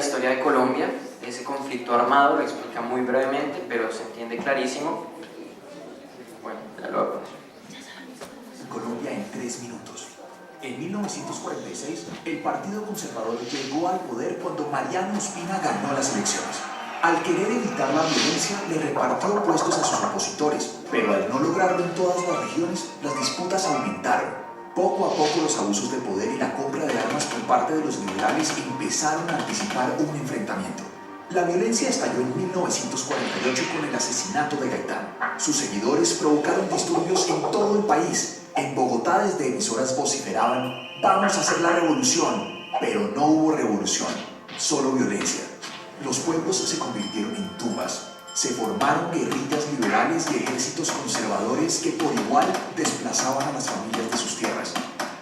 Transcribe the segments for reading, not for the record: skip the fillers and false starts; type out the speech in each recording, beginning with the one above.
historia de Colombia, de ese conflicto armado, lo explica muy brevemente, pero se entiende clarísimo. Bueno, ya lo voy a poner. Colombia en 3 minutos. En 1946, el Partido Conservador llegó al poder cuando Mariano Ospina ganó las elecciones. Al querer evitar la violencia, le repartió puestos a sus opositores, pero al no lograrlo en todas las regiones, las disputas aumentaron. Poco a poco los abusos de poder y la compra de armas por parte de los liberales empezaron a anticipar un enfrentamiento. La violencia estalló en 1948 con el asesinato de Gaitán. Sus seguidores provocaron disturbios en todo el país. En Bogotá, desde emisoras vociferaban: "Vamos a hacer la revolución", pero no hubo revolución, solo violencia. Los pueblos se convirtieron en tumbas. Se formaron guerrillas liberales y ejércitos conservadores que por igual desplazaban a las familias de sus tierras.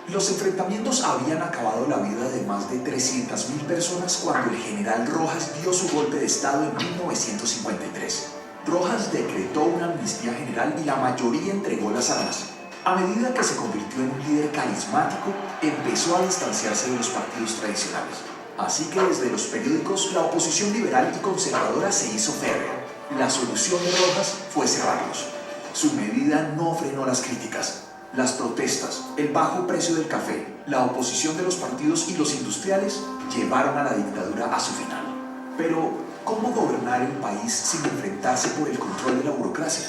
Los enfrentamientos habían acabado la vida de más de 300.000 personas cuando el general Rojas dio su golpe de estado en 1953. Rojas decretó una amnistía general y la mayoría entregó las armas. A medida que se convirtió en un líder carismático, empezó a distanciarse de los partidos tradicionales. Así que desde los periódicos, la oposición liberal y conservadora se hizo férrea. La solución de Rojas fue cerrarlos. Su medida no frenó las críticas. Las protestas, el bajo precio del café, la oposición de los partidos y los industriales llevaron a la dictadura a su final. Pero, ¿cómo gobernar el país sin enfrentarse por el control de la burocracia?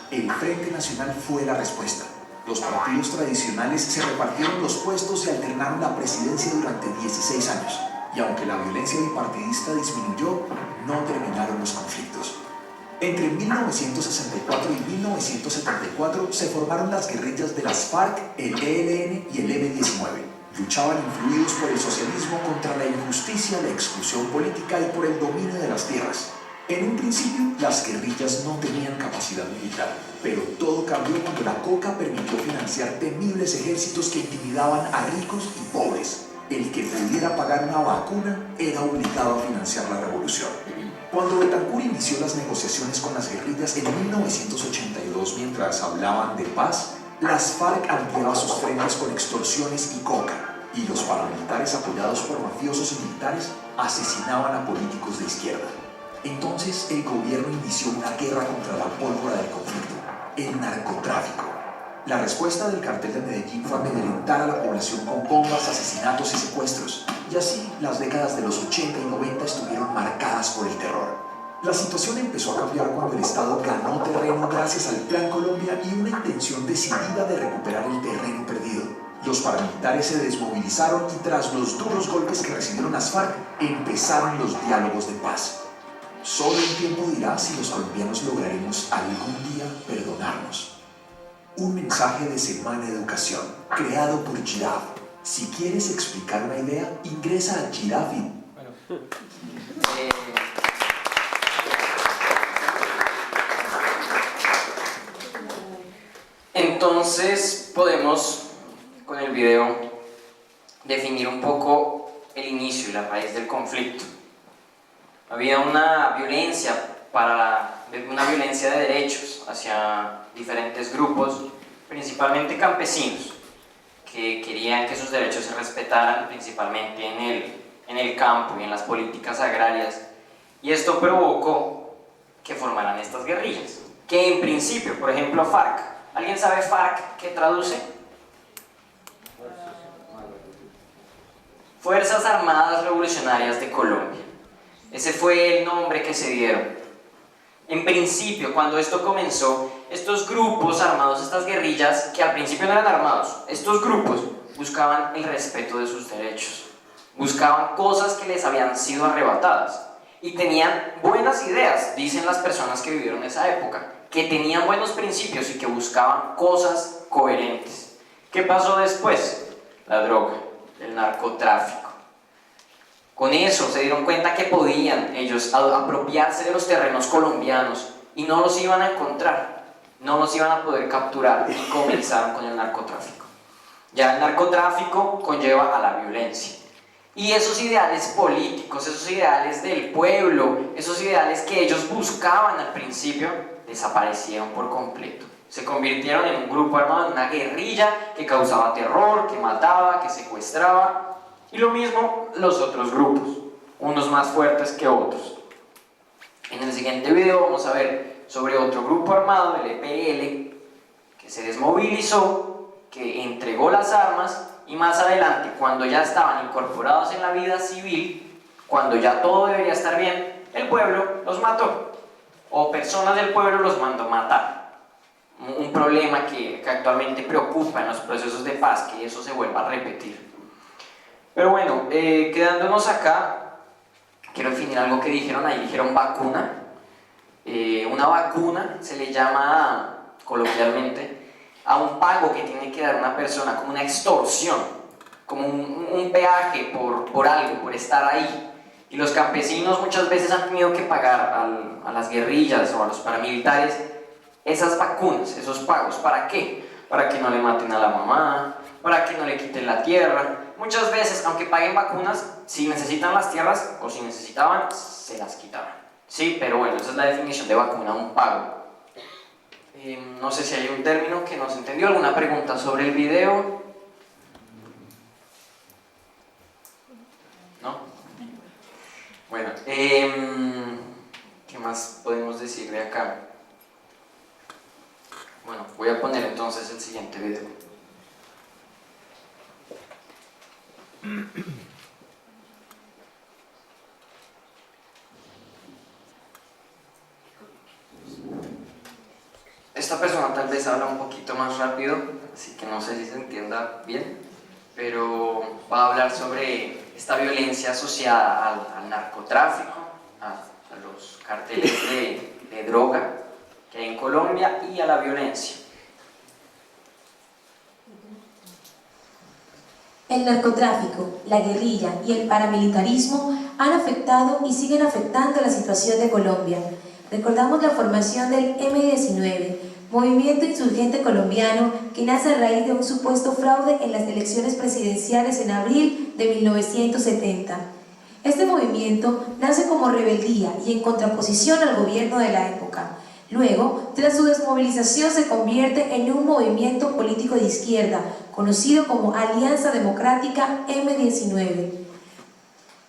El Frente Nacional fue la respuesta. Los partidos tradicionales se repartieron los puestos y alternaron la presidencia durante 16 años. Y aunque la violencia bipartidista disminuyó, no terminaron los conflictos. Entre 1964 y 1974 se formaron las guerrillas de las FARC, el ELN y el M-19. Luchaban influidos por el socialismo contra la injusticia, la exclusión política y por el dominio de las tierras. En un principio, las guerrillas no tenían capacidad militar, pero todo cambió cuando la coca permitió financiar temibles ejércitos que intimidaban a ricos y pobres. El que pudiera pagar una vacuna era obligado a financiar la revolución. Cuando Betancur inició las negociaciones con las guerrillas en 1982 mientras hablaban de paz, las FARC ampliaban sus frentes con extorsiones y coca, y los paramilitares apoyados por mafiosos y militares asesinaban a políticos de izquierda. Entonces el gobierno inició una guerra contra la pólvora del conflicto, el narcotráfico. La respuesta del cartel de Medellín fue amedrentar a la población con bombas, asesinatos y secuestros, y así las décadas de los 80 y 90 estuvieron marcadas por el terror. La situación empezó a cambiar cuando el Estado ganó terreno gracias al Plan Colombia y una intención decidida de recuperar el terreno perdido. Los paramilitares se desmovilizaron y tras los duros golpes que recibieron las FARC, empezaron los diálogos de paz. Solo el tiempo dirá si los colombianos lograremos algún día perdonarnos. Un mensaje de Semana Educación, creado por Giraf. Si quieres explicar una idea, ingresa a Girafit. Entonces podemos, con el video, definir un poco el inicio y la raíz del conflicto. Había una violencia de derechos hacia diferentes grupos, principalmente campesinos, que querían que sus derechos se respetaran principalmente en el campo y en las políticas agrarias, y esto provocó que formaran estas guerrillas, que en principio, por ejemplo, FARC. ¿Alguien sabe FARC qué traduce? Fuerzas Armadas Revolucionarias de Colombia. Ese fue el nombre que se dieron. En principio, cuando esto comenzó, estos grupos armados, estas guerrillas, que al principio no eran armados, estos grupos buscaban el respeto de sus derechos, buscaban cosas que les habían sido arrebatadas y tenían buenas ideas, dicen las personas que vivieron esa época, que tenían buenos principios y que buscaban cosas coherentes. ¿Qué pasó después? La droga, el narcotráfico. Con eso se dieron cuenta que podían ellos apropiarse de los terrenos colombianos y no los iban a encontrar, no los iban a poder capturar, y comenzaron con el narcotráfico. Ya el narcotráfico conlleva a la violencia. Y esos ideales políticos, esos ideales del pueblo, esos ideales que ellos buscaban al principio, desaparecieron por completo. Se convirtieron en un grupo armado, en una guerrilla que causaba terror, que mataba, que secuestraba. Y lo mismo los otros grupos. unos más fuertes que otros. En el siguiente video vamos a ver sobre otro grupo armado, el EPL, que se desmovilizó, que entregó las armas y más adelante, cuando ya estaban incorporados en la vida civil, cuando ya todo debería estar bien, el pueblo los mató, o personas del pueblo los mandó matar. Un problema que actualmente preocupa en los procesos de paz, que eso se vuelva a repetir. Pero bueno, quedándonos acá, quiero definir algo que dijeron ahí, dijeron vacuna. Una vacuna se le llama coloquialmente a un pago que tiene que dar una persona, como una extorsión, como un peaje por algo, por estar ahí. Y los campesinos muchas veces han tenido que pagar a las guerrillas o a los paramilitares esas vacunas, esos pagos. ¿Para qué? Para que no le maten a la mamá, para que no le quiten la tierra. Muchas veces, aunque paguen vacunas, si necesitan las tierras o si necesitaban, se las quitaban. Sí, pero bueno, esa es la definición de vacuna, un pago. No sé si hay un término que no se entendió. ¿Alguna pregunta sobre el video? ¿No? Bueno, ¿qué más podemos decir de acá? Bueno, voy a poner entonces el siguiente video. Esta persona tal vez habla un poquito más rápido, así que no sé si se entienda bien, pero va a hablar sobre esta violencia asociada al narcotráfico, a los carteles de droga que hay en Colombia y a la violencia. El narcotráfico, la guerrilla y el paramilitarismo han afectado y siguen afectando la situación de Colombia. Recordamos la formación del M-19, movimiento insurgente colombiano que nace a raíz de un supuesto fraude en las elecciones presidenciales en abril de 1970. Este movimiento nace como rebeldía y en contraposición al gobierno de la época. Luego, tras su desmovilización, se convierte en un movimiento político de izquierda, conocido como Alianza Democrática M-19.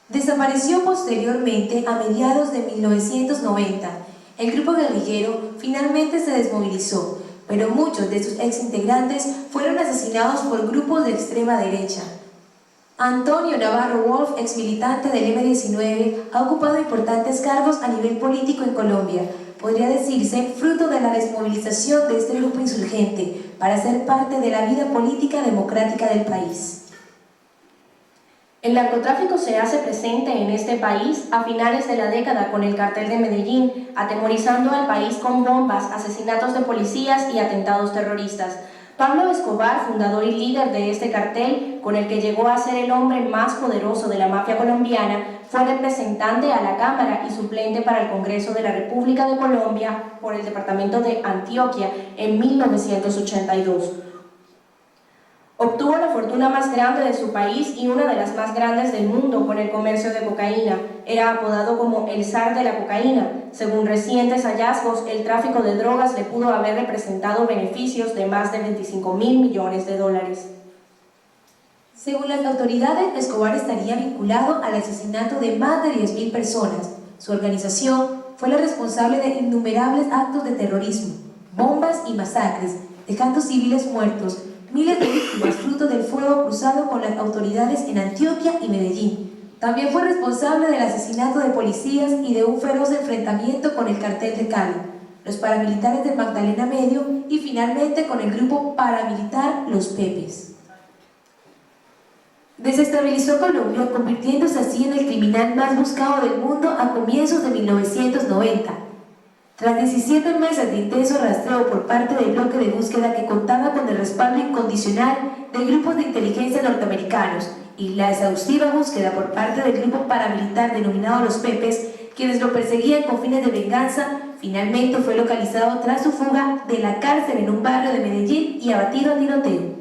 Desapareció posteriormente a mediados de 1990. El grupo guerrillero finalmente se desmovilizó, pero muchos de sus exintegrantes fueron asesinados por grupos de extrema derecha. Antonio Navarro Wolf, exmilitante del M-19, ha ocupado importantes cargos a nivel político en Colombia. Podría decirse fruto de la desmovilización de este grupo insurgente para ser parte de la vida política democrática del país. El narcotráfico se hace presente en este país a finales de la década con el cartel de Medellín, atemorizando al país con bombas, asesinatos de policías y atentados terroristas. Pablo Escobar, fundador y líder de este cartel, con el que llegó a ser el hombre más poderoso de la mafia colombiana, fue representante a la Cámara y suplente para el Congreso de la República de Colombia por el departamento de Antioquia en 1982. Obtuvo la fortuna más grande de su país y una de las más grandes del mundo con el comercio de cocaína. Era apodado como el zar de la cocaína. Según recientes hallazgos, el tráfico de drogas le pudo haber representado beneficios de más de 25.000 millones de dólares. Según las autoridades, Escobar estaría vinculado al asesinato de más de 10.000 personas. Su organización fue la responsable de innumerables actos de terrorismo, bombas y masacres, dejando civiles muertos, miles de víctimas fruto del fuego cruzado con las autoridades en Antioquia y Medellín. También fue responsable del asesinato de policías y de un feroz enfrentamiento con el cartel de Cali, los paramilitares del Magdalena Medio y finalmente con el grupo paramilitar Los Pepes. Desestabilizó Colombia, convirtiéndose así en el criminal más buscado del mundo a comienzos de 1990. Tras 17 meses de intenso rastreo por parte del bloque de búsqueda que contaba con el respaldo incondicional de grupos de inteligencia norteamericanos y la exhaustiva búsqueda por parte del grupo paramilitar denominado Los Pepes, quienes lo perseguían con fines de venganza, finalmente fue localizado tras su fuga de la cárcel en un barrio de Medellín y abatido a tiroteo.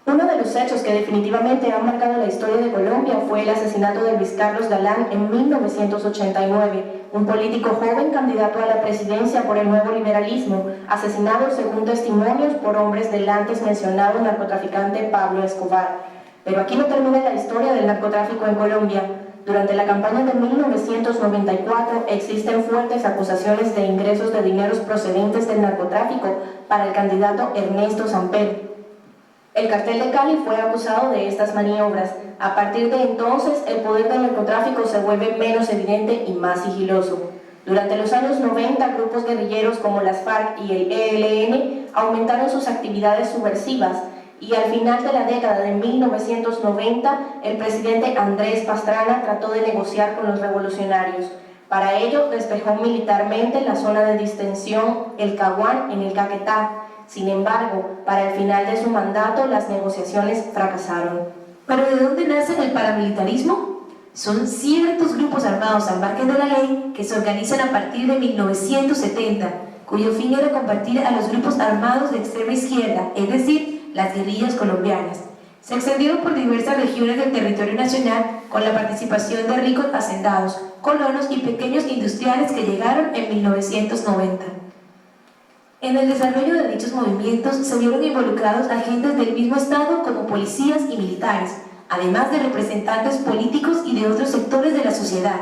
Uno de los hechos que definitivamente han marcado la historia de Colombia fue el asesinato de Luis Carlos Galán en 1989, un político joven candidato a la presidencia por el nuevo liberalismo, asesinado según testimonios por hombres del antes mencionado narcotraficante Pablo Escobar. Pero aquí no termina la historia del narcotráfico en Colombia. Durante la campaña de 1994 existen fuertes acusaciones de ingresos de dineros procedentes del narcotráfico para el candidato Ernesto Samper. El cartel de Cali fue acusado de estas maniobras. A partir de entonces, el poder del narcotráfico se vuelve menos evidente y más sigiloso. Durante los años 90, grupos guerrilleros como las FARC y el ELN aumentaron sus actividades subversivas, y al final de la década de 1990, el presidente Andrés Pastrana trató de negociar con los revolucionarios. Para ello, despejó militarmente la zona de distensión El Caguán en el Caquetá. Sin embargo, para el final de su mandato, las negociaciones fracasaron. ¿Pero de dónde nace el paramilitarismo? Son ciertos grupos armados al margen de la ley que se organizan a partir de 1970, cuyo fin era combatir a los grupos armados de extrema izquierda, es decir, las guerrillas colombianas. Se extendieron por diversas regiones del territorio nacional con la participación de ricos hacendados, colonos y pequeños industriales que llegaron en 1990. En el desarrollo de dichos movimientos se vieron involucrados agentes del mismo Estado como policías y militares, además de representantes políticos y de otros sectores de la sociedad.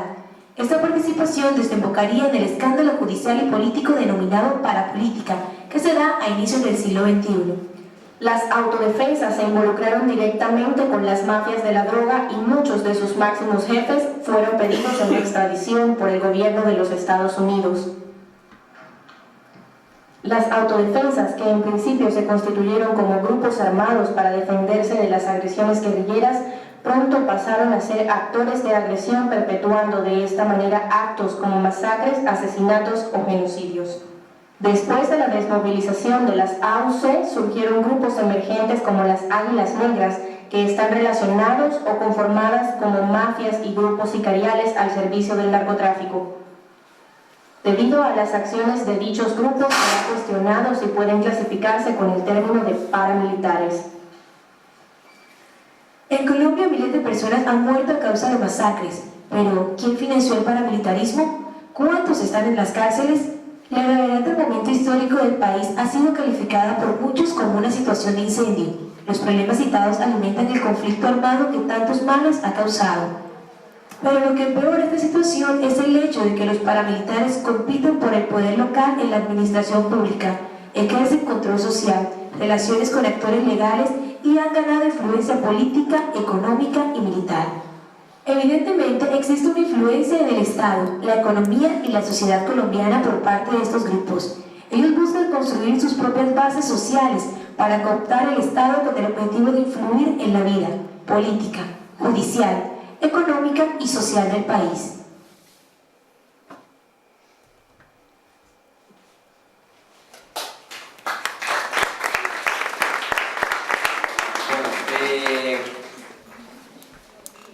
Esta participación desembocaría en el escándalo judicial y político denominado parapolítica, que se da a inicios del siglo XXI. Las autodefensas se involucraron directamente con las mafias de la droga y muchos de sus máximos jefes fueron pedidos en extradición por el gobierno de los Estados Unidos. Las autodefensas, que en principio se constituyeron como grupos armados para defenderse de las agresiones guerrilleras, pronto pasaron a ser actores de agresión, perpetuando de esta manera actos como masacres, asesinatos o genocidios. Después de la desmovilización de las AUC, surgieron grupos emergentes como las Águilas Negras, que están relacionados o conformadas como mafias y grupos sicariales al servicio del narcotráfico. Debido a las acciones de dichos grupos, se ha cuestionado si pueden clasificarse con el término de paramilitares. En Colombia, miles de personas han muerto a causa de masacres, pero ¿quién financió el paramilitarismo? ¿Cuántos están en las cárceles? La gravedad del momento histórico del país ha sido calificada por muchos como una situación de incendio. Los problemas citados alimentan el conflicto armado que tantos males ha causado. Pero lo que empeora esta situación es el hecho de que los paramilitares compiten por el poder local en la administración pública, ejercen control social, relaciones con actores legales y han ganado influencia política, económica y militar. Evidentemente, existe una influencia en el Estado, la economía y la sociedad colombiana por parte de estos grupos. Ellos buscan construir sus propias bases sociales para cooptar el Estado con el objetivo de influir en la vida política, judicial, económica y social del país.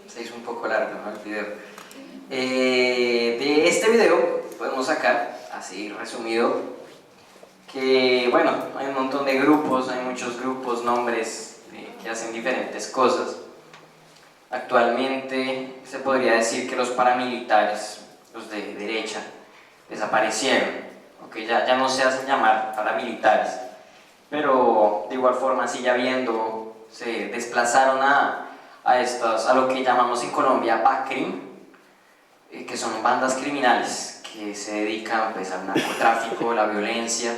Se hizo un poco largo, ¿no? El video. De este video podemos sacar, así resumido, que bueno, hay un montón de grupos, hay muchos grupos, nombres que hacen diferentes cosas. Actualmente se podría decir que los paramilitares, los de derecha, desaparecieron, aunque ya no se hacen llamar paramilitares, pero de igual forma sigue habiendo, se desplazaron a lo que llamamos en Colombia BACRIM, que son bandas criminales que se dedican pues, al narcotráfico, la violencia.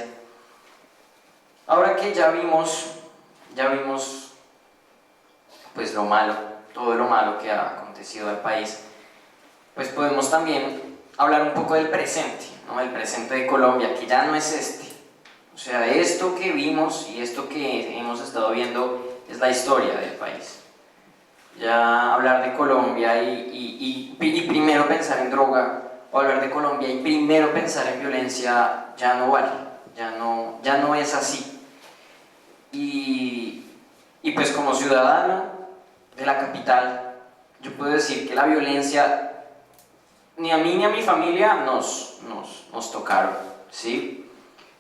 Ahora que ya vimos pues lo malo, todo lo malo que ha acontecido al país, pues podemos también hablar un poco del presente, ¿no? El presente de Colombia, que ya no es este. O sea, esto que vimos y esto que hemos estado viendo es la historia del país. Ya hablar de Colombia y primero pensar en droga, o hablar de Colombia y primero pensar en violencia, ya no vale, ya no es así. Y pues como ciudadano de la capital, yo puedo decir que la violencia ni a mí ni a mi familia nos tocaron, ¿sí?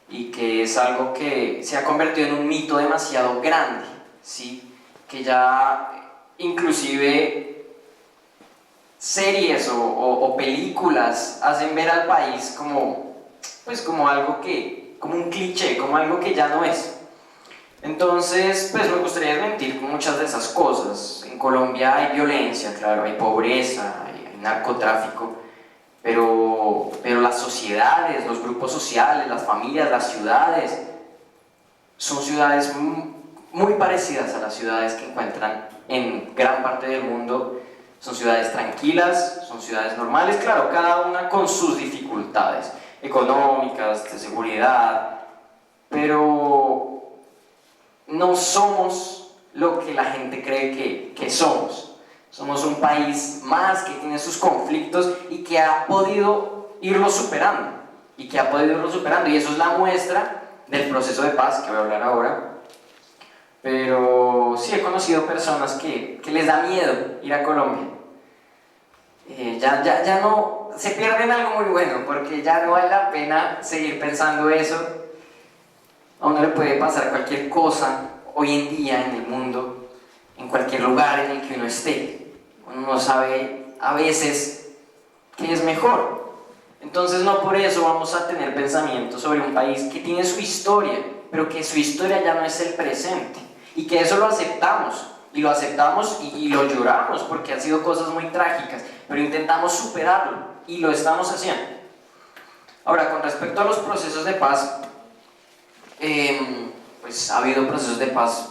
Y que es algo que se ha convertido en un mito demasiado grande, ¿sí? Que ya inclusive series o películas hacen ver al país como algo como un cliché, como algo que ya no es. Entonces, pues me gustaría desmentir muchas de esas cosas. En Colombia hay violencia, claro, hay pobreza, hay narcotráfico, pero las sociedades, los grupos sociales, las familias, las ciudades, son ciudades muy parecidas a las ciudades que encuentran en gran parte del mundo. Son ciudades tranquilas, son ciudades normales, claro, cada una con sus dificultades económicas, de seguridad, pero no somos lo que la gente cree que somos. Somos un país más que tiene sus conflictos y que ha podido irlos superando. Y eso es la muestra del proceso de paz que voy a hablar ahora. Pero sí he conocido personas que les da miedo ir a Colombia. Ya no, se pierden algo muy bueno, porque ya no vale la pena seguir pensando eso. A uno le puede pasar cualquier cosa hoy en día en el mundo, en cualquier lugar en el que uno esté. Uno no sabe a veces qué es mejor. Entonces no por eso vamos a tener pensamientos sobre un país que tiene su historia, pero que su historia ya no es el presente. Y que eso lo aceptamos, y lo lloramos porque han sido cosas muy trágicas, pero intentamos superarlo y lo estamos haciendo. Ahora, con respecto a los procesos de paz, pues ha habido procesos de paz,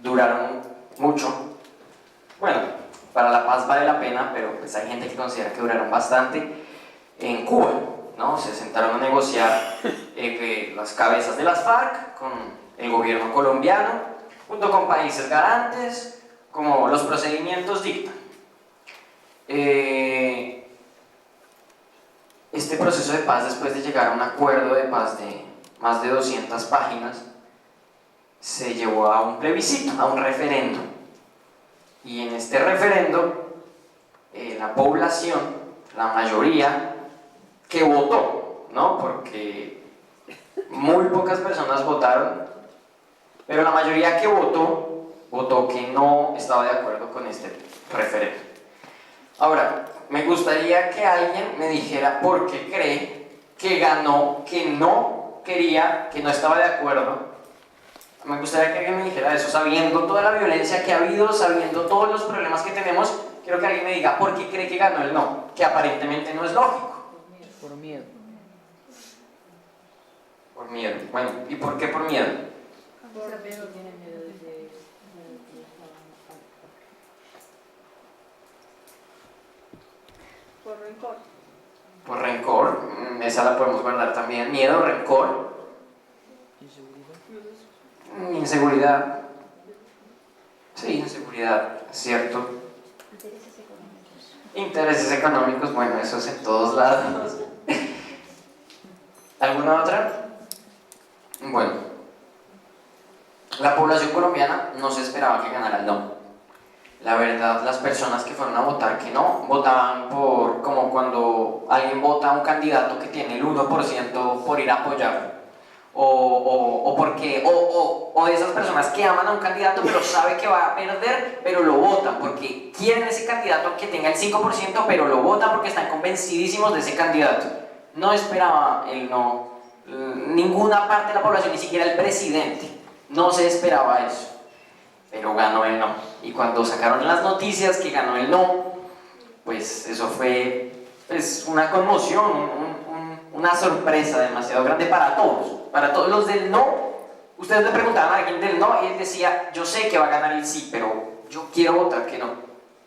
duraron mucho. Bueno, para la paz vale la pena, pero pues hay gente que considera que duraron bastante. En Cuba, ¿no? Se sentaron a negociar las cabezas de las FARC con el gobierno colombiano, junto con países garantes, como los procedimientos dictan. Este proceso de paz, después de llegar a un acuerdo de paz de más de 200 páginas, se llevó a un plebiscito, a un referendo. Y en este referendo, la población, la mayoría, que votó, ¿no? Porque muy pocas personas votaron, pero la mayoría que votó que no estaba de acuerdo con este referendo. Ahora, me gustaría que alguien me dijera por qué cree que ganó, que no quería, que no estaba de acuerdo. Me gustaría que alguien me dijera eso, sabiendo toda la violencia que ha habido, sabiendo todos los problemas que tenemos. Quiero que alguien me diga por qué cree que ganó el no, que aparentemente no es lógico. Por miedo. Por miedo. Bueno, ¿y por qué por miedo? Por rencor. Por rencor, esa la podemos guardar también. Miedo, rencor. Inseguridad. Sí, inseguridad, cierto. Intereses económicos, bueno, eso es en todos lados. ¿Alguna otra? Bueno, la población colombiana no se esperaba que ganara el no. La verdad, las personas que fueron a votar que no, votaban por, como cuando alguien vota a un candidato que tiene el 1% por ir a apoyar. O de esas personas que aman a un candidato pero sabe que va a perder, pero lo votan porque quieren ese candidato que tenga el 5%, pero lo votan porque están convencidísimos de ese candidato. No esperaba el no, ninguna parte de la población, ni siquiera el presidente, no se esperaba eso, pero ganó el no. Y cuando sacaron las noticias que ganó el no, pues eso fue una conmoción, una sorpresa demasiado grande para todos los del no. Ustedes le preguntaban a alguien del no y él decía, yo sé que va a ganar el sí, pero yo quiero votar que no.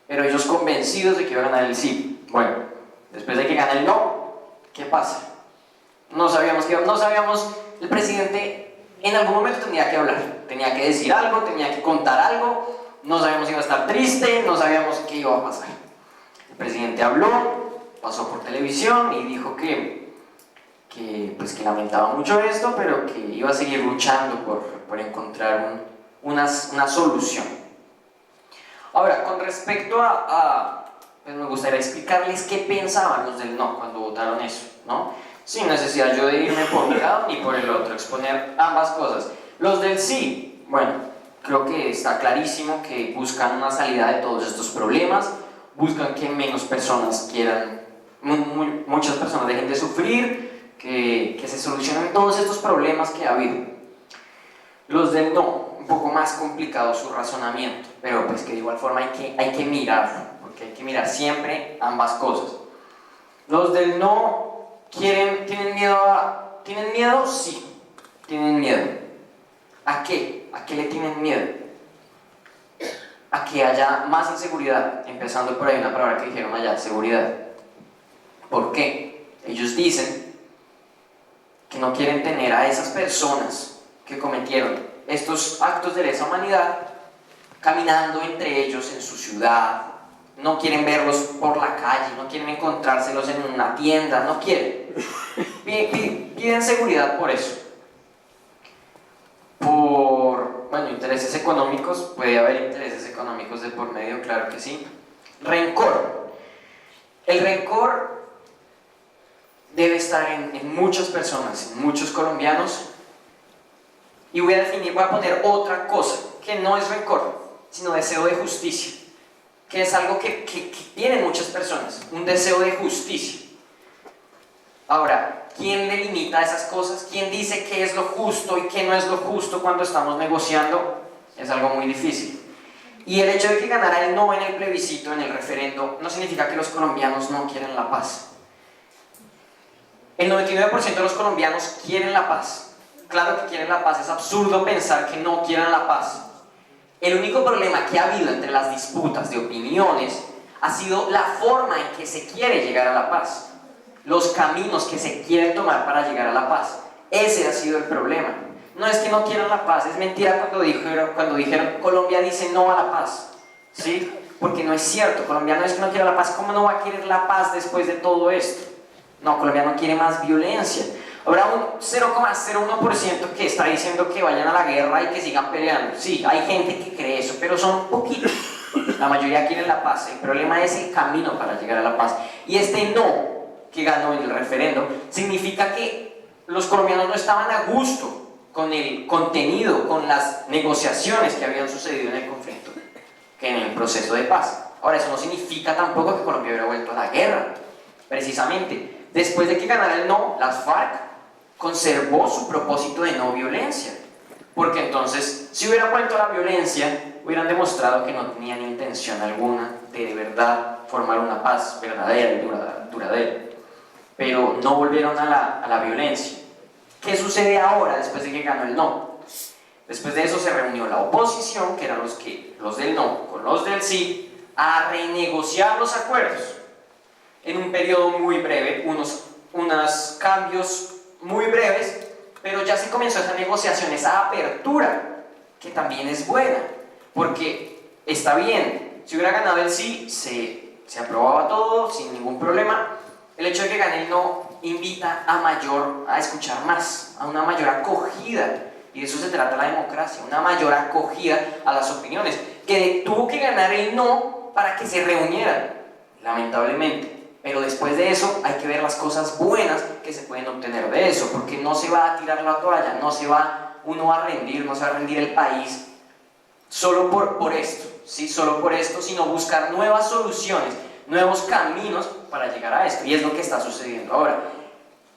Pero ellos convencidos de que va a ganar el sí. Bueno, después de que gana el no, ¿qué pasa? No sabíamos, el presidente en algún momento tenía que hablar, tenía que decir algo, tenía que contar algo, no sabíamos si iba a estar triste, no sabíamos qué iba a pasar. El presidente habló, pasó por televisión y dijo que lamentaba mucho esto, pero que iba a seguir luchando por encontrar una solución. Ahora, con respecto pues me gustaría explicarles qué pensaban los del no cuando votaron eso, ¿no? Sin necesidad yo de irme por un lado ni por el otro, exponer ambas cosas. Los del sí, bueno, creo que está clarísimo que buscan una salida de todos estos problemas, buscan que menos personas quieran, muchas personas dejen de sufrir, que se solucionen todos estos problemas que ha habido. Los del no, poco más complicado su razonamiento, pero pues que de igual forma hay que mirarlo, porque hay que mirar siempre ambas cosas. Los del no tienen miedo. Sí, tienen miedo. ¿A qué? ¿A qué le tienen miedo? A que haya más inseguridad, empezando por ahí una palabra que dijeron allá, seguridad. ¿Por qué? Ellos dicen que no quieren tener a esas personas que cometieron estos actos de lesa humanidad caminando entre ellos en su ciudad, no quieren verlos por la calle, no quieren encontrárselos en una tienda, no quieren. Piden seguridad por eso. Por, bueno, intereses económicos, puede haber intereses económicos de por medio, claro que sí. Rencor. El rencor debe estar en muchas personas, en muchos colombianos, y voy a poner otra cosa, que no es rencor, sino deseo de justicia, que es algo que tienen muchas personas, un deseo de justicia. Ahora, ¿quién le limita esas cosas? ¿Quién dice qué es lo justo y qué no es lo justo cuando estamos negociando? Es algo muy difícil. Y el hecho de que ganara el no en el plebiscito, en el referendo, no significa que los colombianos no quieren la paz. El 99% de los colombianos quieren la paz. Claro que quieren la paz, es absurdo pensar que no quieran la paz. El único problema que ha habido entre las disputas de opiniones ha sido la forma en que se quiere llegar a la paz, los caminos que se quieren tomar para llegar a la paz. Ese ha sido el problema. No es que no quieran la paz, es mentira cuando dijeron Colombia dice no a la paz, ¿sí? Porque no es cierto. Colombia no es que no quiera la paz. ¿Cómo no va a querer la paz después de todo esto? No, Colombia no quiere más violencia. Habrá un 0,01% que está diciendo que vayan a la guerra y que sigan peleando. Sí, hay gente que cree eso, pero son poquitos. La mayoría quieren la paz. El problema es el camino para llegar a la paz. Y este no que ganó en el referendo significa que los colombianos no estaban a gusto con el contenido, con las negociaciones que habían sucedido en el conflicto, que en el proceso de paz. Ahora, eso no significa tampoco que Colombia hubiera vuelto a la guerra. Precisamente, después de que ganara el no, las FARC conservó su propósito de no violencia, porque entonces, si hubiera vuelto a la violencia, hubieran demostrado que no tenían intención alguna de verdad formar una paz verdadera y duradera, pero no volvieron a la violencia. ¿Qué sucede ahora después de que ganó el no? Después de eso se reunió la oposición, que eran los del no con los del sí, a renegociar los acuerdos en un periodo muy breve, unos cambios muy breves, pero ya se comenzó esa negociación, esa apertura, que también es buena, porque está bien, si hubiera ganado el sí, se aprobaba todo sin ningún problema. El hecho de que gane el no invita a escuchar más, a una mayor acogida, y de eso se trata la democracia, una mayor acogida a las opiniones, que tuvo que ganar el no para que se reunieran, lamentablemente. Pero después de eso hay que ver las cosas buenas que se pueden obtener de eso, porque no se va a tirar la toalla, no se va uno a rendir, no se va a rendir el país solo por esto, ¿sí? Solo por esto, sino buscar nuevas soluciones, nuevos caminos para llegar a esto, y es lo que está sucediendo ahora.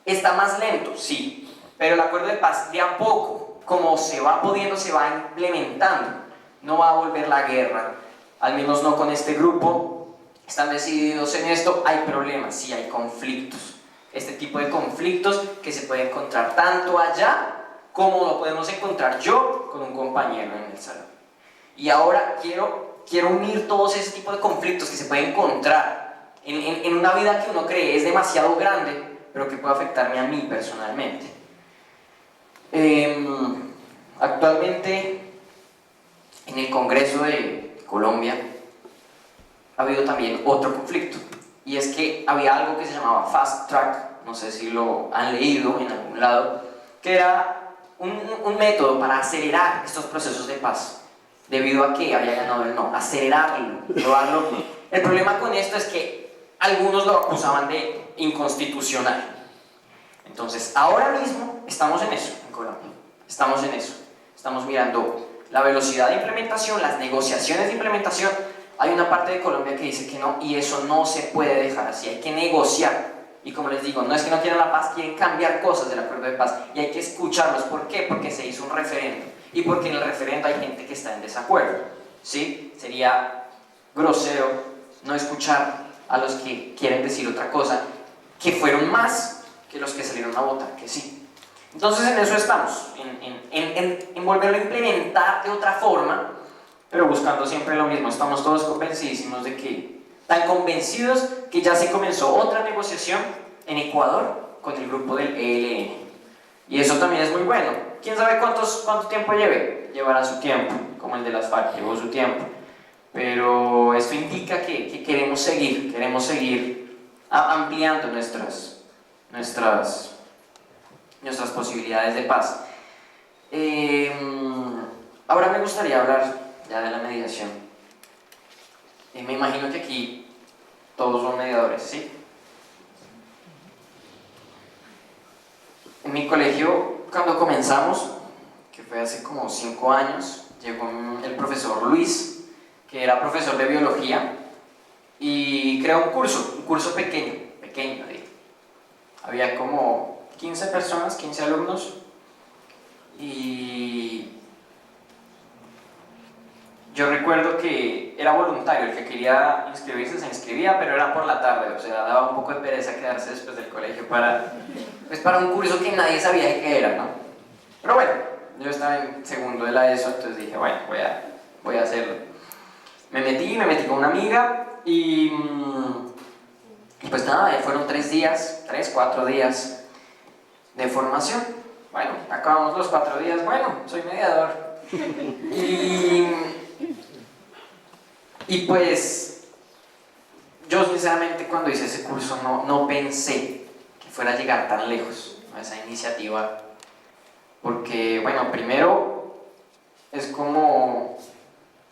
Está más lento, sí, pero el acuerdo de paz de a poco, como se va pudiendo, se va implementando. No va a volver la guerra, al menos no con este grupo. Están decididos en esto. Hay problemas, sí, hay conflictos. Este tipo de conflictos que se puede encontrar tanto allá como lo podemos encontrar yo con un compañero en el salón. Y ahora quiero unir todos ese tipo de conflictos que se pueden encontrar en una vida que uno cree es demasiado grande, pero que puede afectarme a mí personalmente. Actualmente en el Congreso de Colombia ha habido también otro conflicto, y es que había algo que se llamaba Fast Track, no sé si lo han leído en algún lado, que era un método para acelerar estos procesos de paz, debido a que había ganado el no, acelerarlo, llevarlo. El problema con esto es que algunos lo acusaban de inconstitucional. Entonces, ahora mismo estamos en eso, en Colombia, estamos en eso, estamos mirando la velocidad de implementación, las negociaciones de implementación. Hay una parte de Colombia que dice que no, y eso no se puede dejar así, hay que negociar. Y como les digo, no es que no quieran la paz, quieren cambiar cosas del acuerdo de paz, y hay que escucharlos. ¿Por qué? Porque se hizo un referendo. y porque en el referendo hay gente que está en desacuerdo, ¿sí? Sería grosero no escuchar a los que quieren decir otra cosa, que fueron más que los que salieron a votar que sí. Entonces en eso estamos, en volverlo a implementar de otra forma, pero buscando siempre lo mismo. Estamos todos convencidísimos de que, tan convencidos que ya se comenzó otra negociación en Ecuador con el grupo del ELN. Y eso también es muy bueno. ¿Quién sabe cuánto tiempo llevará su tiempo, como el de las FARC llevó su tiempo? Pero esto indica que queremos seguir ampliando nuestras posibilidades de paz. Ahora me gustaría hablar ya de la mediación. Me imagino que aquí todos son mediadores, ¿sí? En mi colegio, cuando comenzamos, que fue hace como 5 años, llegó el profesor Luis, que era profesor de biología, y creó un curso pequeño. Había como 15 personas, 15 alumnos, y yo recuerdo que era voluntario, el que quería inscribirse se inscribía, pero era por la tarde, o sea, daba un poco de pereza quedarse después del colegio para un curso que nadie sabía qué era, ¿no? Pero bueno, yo estaba en segundo de la ESO, entonces dije, bueno, voy a hacerlo. Me metí con una amiga y pues nada, fueron 4 días de formación. Bueno, acabamos los 4 días, bueno, soy mediador. Y pues yo sinceramente cuando hice ese curso no pensé que fuera a llegar tan lejos a esa iniciativa, porque bueno, primero es como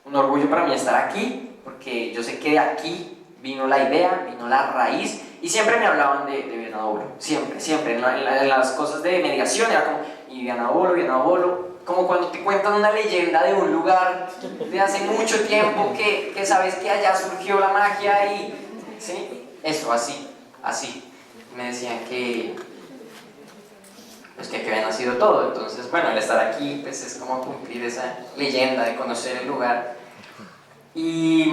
un orgullo para mí estar aquí, porque yo sé que de aquí vino la idea, vino la raíz, y siempre me hablaban de Vianabolo, siempre, en las cosas de mediación era como, y Vianabolo, como cuando te cuentan una leyenda de un lugar de hace mucho tiempo que sabes que allá surgió la magia y, ¿sí? Eso, así. Me decían que había nacido todo, entonces, bueno, el estar aquí, pues es como cumplir esa leyenda de conocer el lugar. Y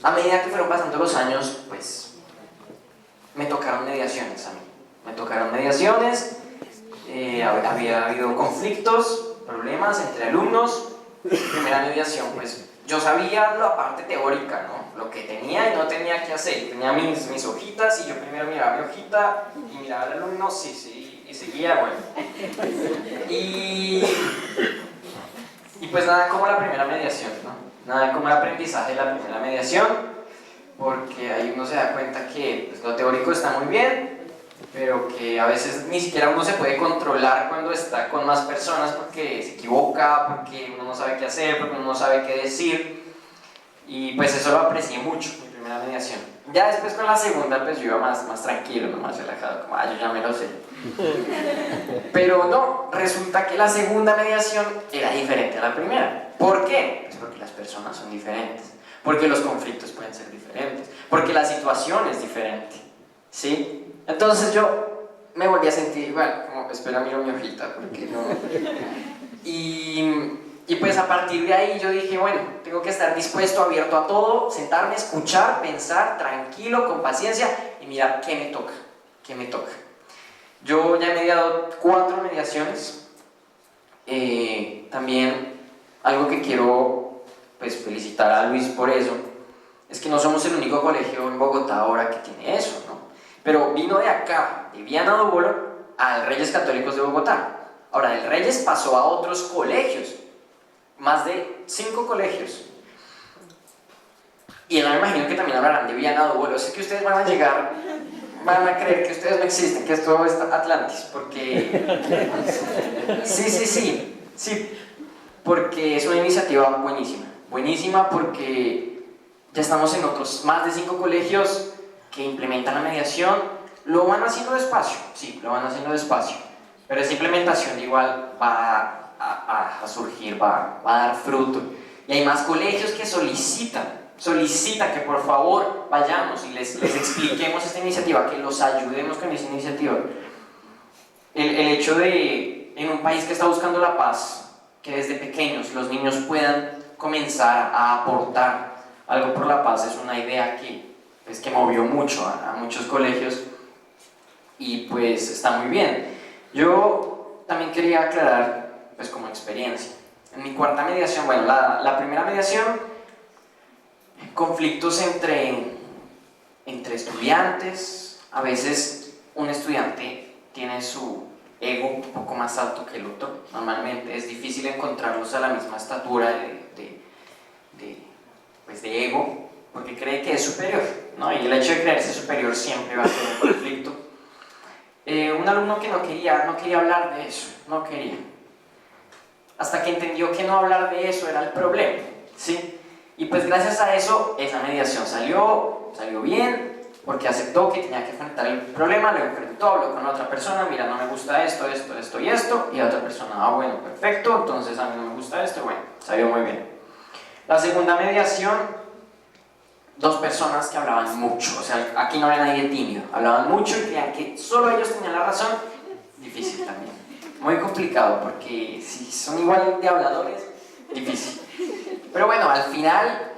a medida que fueron pasando los años, pues, me tocaron mediaciones a mí. Había habido conflictos, problemas entre alumnos. Primera mediación, pues yo sabía la parte teórica, ¿no? Lo que tenía y no tenía que hacer. Tenía mis hojitas y yo primero miraba mi hojita y miraba al alumno, sí, y seguía, bueno. Y pues nada como la primera mediación, ¿no? Nada como el aprendizaje de la primera mediación, porque ahí uno se da cuenta que pues, lo teórico está muy bien, pero que a veces ni siquiera uno se puede controlar cuando está con más personas porque se equivoca, porque uno no sabe qué hacer, porque uno no sabe qué decir, y pues eso lo aprecié mucho, mi primera mediación. Ya después con la segunda pues yo iba más tranquilo, ¿no? Más relajado, como yo ya me lo sé. Pero no, resulta que la segunda mediación era diferente a la primera. ¿Por qué? Pues porque las personas son diferentes, porque los conflictos pueden ser diferentes, porque la situación es diferente, ¿sí? Entonces yo me volví a sentir igual, como espera miro mi hojita, porque no... Y pues a partir de ahí yo dije, bueno, tengo que estar dispuesto, abierto a todo, sentarme, escuchar, pensar, tranquilo, con paciencia y mirar qué me toca. Yo ya he mediado 4 mediaciones. También algo que quiero pues felicitar a Luis por eso, es que no somos el único colegio en Bogotá ahora que tiene eso, ¿no? Pero vino de acá, de Vianabolo, al Reyes Católicos de Bogotá. Ahora, del Reyes pasó a otros colegios, más de 5 colegios. Y no me imagino que también hablarán de Vianabolo. Sé que ustedes van a llegar, van a creer que ustedes no existen, que esto es Atlantis, porque... Sí, porque es una iniciativa buenísima porque ya estamos en otros más de 5 colegios que implementan la mediación. Lo van haciendo despacio, pero esa implementación igual va a surgir, va a dar fruto. Y hay más colegios que solicitan que por favor vayamos y les expliquemos esta iniciativa, que los ayudemos con esa iniciativa. El hecho de, en un país que está buscando la paz, que desde pequeños los niños puedan comenzar a aportar algo por la paz es una idea que movió mucho a muchos colegios y pues está muy bien. Yo también quería aclarar, pues como experiencia, en mi cuarta mediación, bueno, la primera mediación, conflictos entre estudiantes. A veces un estudiante tiene su ego un poco más alto que el otro. Normalmente es difícil encontrarlos a la misma estatura de ego, porque cree que es superior, ¿no? Y el hecho de creerse superior siempre va a ser un conflicto. Un alumno que no quería hablar de eso, no quería. Hasta que entendió que no hablar de eso era el problema, ¿sí? Y pues gracias a eso, esa mediación salió bien, porque aceptó que tenía que enfrentar el problema, lo enfrentó, habló con otra persona, mira, no me gusta esto y esto, y la otra persona, bueno, perfecto, entonces a mí no me gusta esto, bueno, salió muy bien. La segunda mediación, dos personas que hablaban mucho, o sea, aquí no había nadie tímido, hablaban mucho y creían que solo ellos tenían la razón, difícil también, muy complicado, porque si son igual de habladores, difícil. Pero bueno, al final,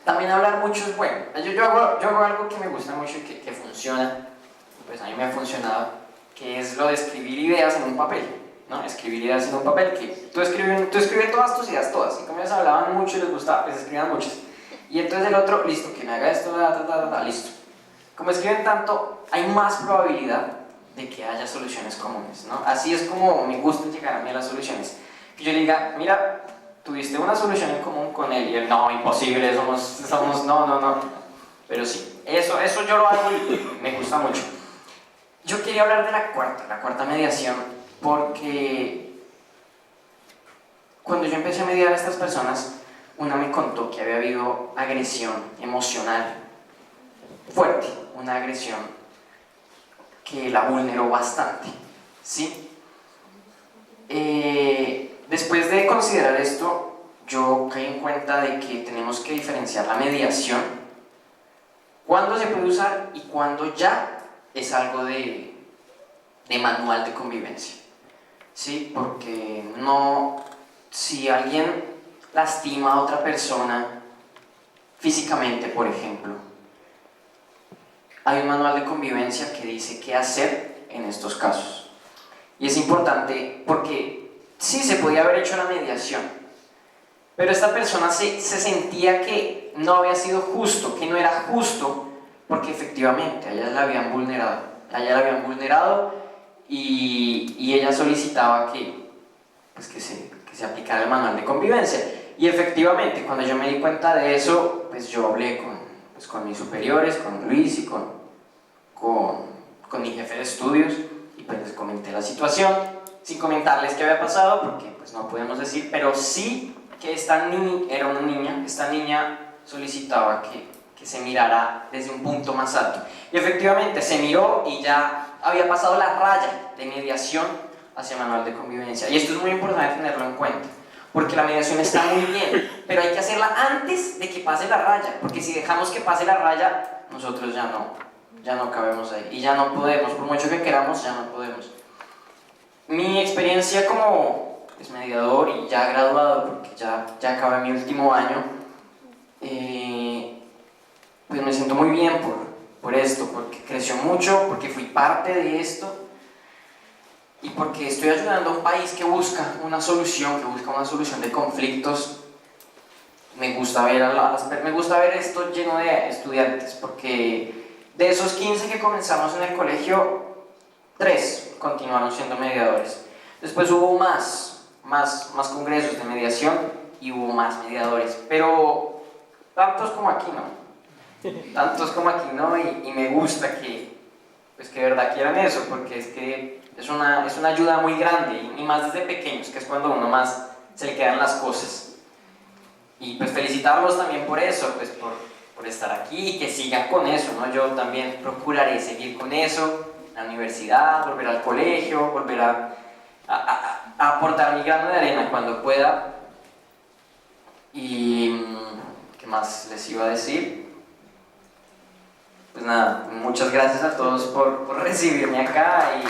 también hablar mucho es bueno. Yo hago algo que me gusta mucho y que funciona, pues a mí me ha funcionado, que es lo de escribir ideas en un papel, ¿no? Escribir ideas en un papel, que tú escribes todas tus ideas, todas, y como ellos hablaban mucho y les gustaba, pues escribían muchas. Y entonces el otro, listo, que me haga esto, listo. Como escriben tanto, hay más probabilidad de que haya soluciones comunes, ¿no? Así es como me gusta llegar a mí a las soluciones. Que yo le diga, mira, tuviste una solución en común con él, y él, no, imposible, somos no. Pero sí, eso yo lo hago y me gusta mucho. Yo quería hablar de la cuarta mediación, porque cuando yo empecé a mediar a estas personas, una me contó que había habido agresión emocional fuerte, una agresión que la vulneró bastante, ¿sí? Después de considerar esto, yo caí en cuenta de que tenemos que diferenciar la mediación, cuándo se puede usar y cuándo ya es algo de manual de convivencia, ¿sí? Porque si alguien lastima a otra persona físicamente, por ejemplo, hay un manual de convivencia que dice qué hacer en estos casos. Y es importante porque sí se podía haber hecho la mediación, pero esta persona se sentía que no había sido justo, que no era justo, porque efectivamente a ella la habían vulnerado, y ella solicitaba que se aplicara el manual de convivencia. Y efectivamente, cuando yo me di cuenta de eso, pues yo hablé con mis superiores, con Luis y con mi jefe de estudios, y pues les comenté la situación, sin comentarles qué había pasado, porque pues no podemos decir, pero sí que era una niña, esta niña solicitaba que se mirara desde un punto más alto. Y efectivamente se miró y ya había pasado la raya de mediación hacia manual de convivencia. Y esto es muy importante tenerlo en cuenta, porque la mediación está muy bien, pero hay que hacerla antes de que pase la raya, porque si dejamos que pase la raya, nosotros ya no cabemos ahí, y ya no podemos, por mucho que queramos, ya no podemos. Mi experiencia como mediador y ya graduado, porque ya acabé mi último año, pues me siento muy bien por esto, porque creció mucho, porque fui parte de esto, y porque estoy ayudando a un país que busca una solución de conflictos. Me gusta ver esto lleno de estudiantes, porque de esos 15 que comenzamos en el colegio, 3 continuaron siendo mediadores. Después hubo más congresos de mediación y hubo más mediadores, pero tantos como aquí no, y me gusta que de verdad quieran eso, porque es que es una ayuda muy grande, y más desde pequeños, que es cuando uno más se le quedan las cosas. Y pues felicitarlos también por eso, pues por estar aquí, y que sigan con eso, ¿no? Yo también procuraré seguir con eso, la universidad, volver al colegio, volver a aportar mi grano de arena cuando pueda. Y ¿qué más les iba a decir? Pues nada, muchas gracias a todos por recibirme acá, y